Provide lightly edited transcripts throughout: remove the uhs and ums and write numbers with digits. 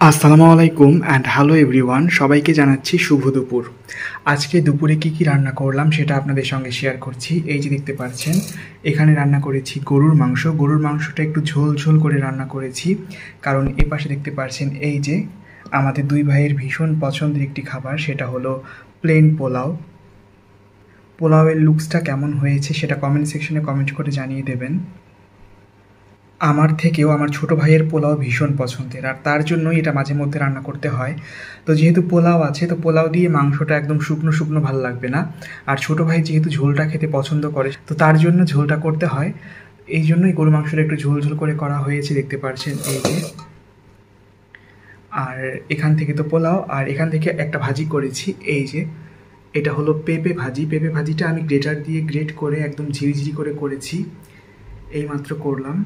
আসসালামু আলাইকুম and hello everyone, সবাইকে জানাচ্ছি শুভ দুপুর। আজকে দুপুরে কি রান্না করলাম সেটা আপনাদের সঙ্গে শেয়ার করছি। এই যে দেখতে পাচ্ছেন, এখানে রান্না করেছি গরুর মাংস। গরুর মাংসটা একটু ঝোল ঝোল করে রান্না করেছি, কারণ এ পাশে দেখতে পাচ্ছেন এই যে আমাদের দুই ভাইয়ের ভীষণ পছন্দের একটি খাবার, সেটা হলো প্লেন পোলাও। পোলাওয়ের লুকসটা কেমন হয়েছে সেটা কমেন্ট সেকশনে কমেন্ট করে জানিয়ে দেবেন। আমার থেকেও আমার ছোটো ভাইয়ের পোলাও ভীষণ পছন্দের, আর তার জন্যই এটা মাঝে মধ্যে রান্না করতে হয়। তো যেহেতু পোলাও আছে, তো পোলাও দিয়ে মাংসটা একদম শুকনো শুকনো ভালো লাগবে না, আর ছোটো ভাই যেহেতু ঝোলটা খেতে পছন্দ করে, তো তার জন্য ঝোলটা করতে হয়। এই জন্যই গরু মাংসটা একটু ঝোল ঝোল করে করা হয়েছে, দেখতে পাচ্ছেন এই যে। আর এখান থেকে তো পোলাও, আর এখান থেকে একটা ভাজি করেছি, এই যে এটা হলো পেঁপে ভাজি। পেঁপে ভাজিটা আমি গ্রেটার দিয়ে গ্রেট করে একদম ঝিরিঝিরি করে করেছি, এইমাত্র করলাম।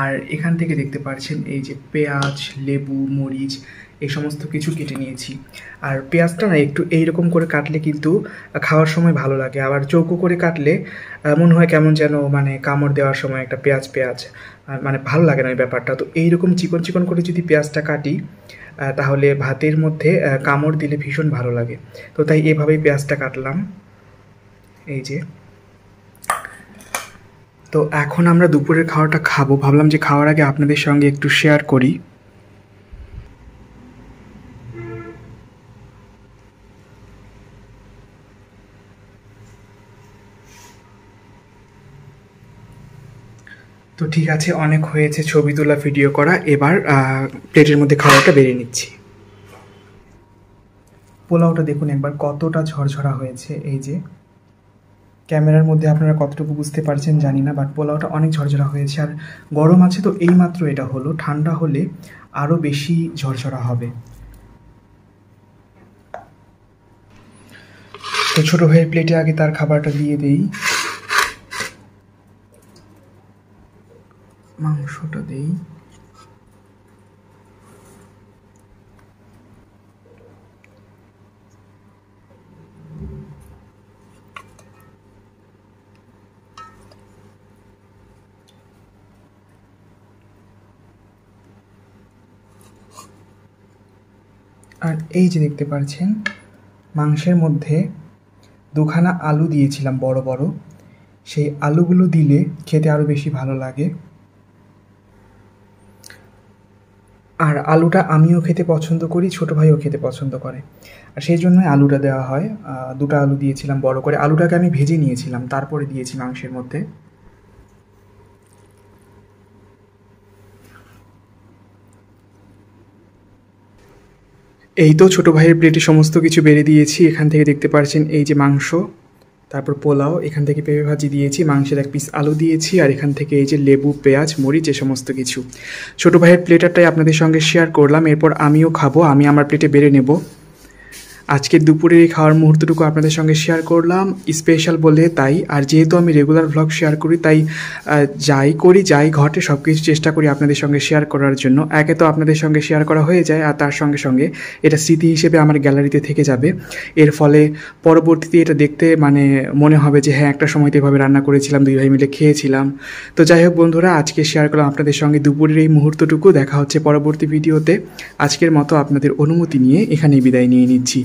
আর এখান থেকে দেখতে পাচ্ছেন এই যে পেঁয়াজ, লেবু, মরিচ এই সমস্ত কিছু কেটে নিয়েছি। আর পেঁয়াজটা না একটু এইরকম করে কাটলে কিন্তু খাওয়ার সময় ভালো লাগে, আবার চৌকো করে কাটলে মনে হয় কেমন যেন মানে কামড় দেওয়ার সময় একটা পেঁয়াজ পেঁয়াজ মানে ভালো লাগে না এই ব্যাপারটা। তো এইরকম চিকন চিকন করে যদি পেঁয়াজটা কাটি তাহলে ভাতের মধ্যে কামড় দিলে ভীষণ ভালো লাগে। তো তাই এভাবেই পেঁয়াজটা কাটলাম, এই যে। তো এখন আমরা দুপুরের খাওয়াটা খাবো, ভাবলাম যে খাওয়ার আগে আপনাদের সঙ্গে একটু শেয়ার করি। তো ঠিক আছে, অনেক হয়েছে ছবি তোলা ভিডিও করা, এবার প্লেটের মধ্যে খাওয়াটা বেরিয়ে নিচ্ছি। পোলাওটা দেখুন একবার কতটা ঝরঝরা হয়েছে, এই যে ক্যামেরার মধ্যে আপনারা কতটুকু বুঝতে পারছেন জানি না, বাট পোলাওটা অনেক ঝরঝরা হয়েছে। আর গরম আছে তো এইমাত্র এটা হলো, ঠান্ডা হলে আরও বেশি ঝরঝরা হবে। তো ছোটো ভাইয়ের প্লেটে আগে তার খাবারটা দিয়ে দেই, মাংসটা দেই। আর এই যে দেখতে পাচ্ছেন, মাংসের মধ্যে দুখানা আলু দিয়েছিলাম বড় বড়, সেই আলুগুলো দিলে খেতে আরও বেশি ভালো লাগে। আর আলুটা আমিও খেতে পছন্দ করি, ছোটো ভাইও খেতে পছন্দ করে, আর সেই জন্যই আলুটা দেওয়া হয়। দুটো আলু দিয়েছিলাম বড় করে, আলুটাকে আমি ভেজে নিয়েছিলাম, তারপরে দিয়েছি মাংসের মধ্যে। এই তো ছোটো ভাইয়ের প্লেটে সমস্ত কিছু বেড়ে দিয়েছি। এখান থেকে দেখতে পাচ্ছেন এই যে মাংস, তারপর পোলাও, এখান থেকে পেঁপে ভাজি দিয়েছি, মাংসের এক পিস আলু দিয়েছি, আর এখান থেকে এই যে লেবু, পেঁয়াজ, মরিচ এ সমস্ত কিছু। ছোটো ভাইয়ের প্লেটারটাই আপনাদের সঙ্গে শেয়ার করলাম, এরপর আমিও খাবো, আমি আমার প্লেটে বেড়ে নেব। আজকের দুপুরের এই খাওয়ার মুহূর্তটুকু আপনাদের সঙ্গে শেয়ার করলাম, স্পেশাল বলে তাই। আর যেহেতু আমি রেগুলার ভ্লগ শেয়ার করি, তাই যাই ঘটে সব কিছু চেষ্টা করি আপনাদের সঙ্গে শেয়ার করার জন্য। একে তো আপনাদের সঙ্গে শেয়ার করা হয়ে যায়, আর তার সঙ্গে সঙ্গে এটা স্মৃতি হিসেবে আমার গ্যালারিতে থেকে যাবে। এর ফলে পরবর্তীতে এটা দেখতে মানে মনে হবে যে হ্যাঁ, একটা সময় তো এভাবে রান্না করেছিলাম, দুই ভাই মিলে খেয়েছিলাম। তো যাই হোক বন্ধুরা, আজকে শেয়ার করলাম আপনাদের সঙ্গে দুপুরের এই মুহূর্তটুকু। দেখা হচ্ছে পরবর্তী ভিডিওতে। আজকের মতো আপনাদের অনুমতি নিয়ে এখানেই বিদায় নিয়ে নিচ্ছি।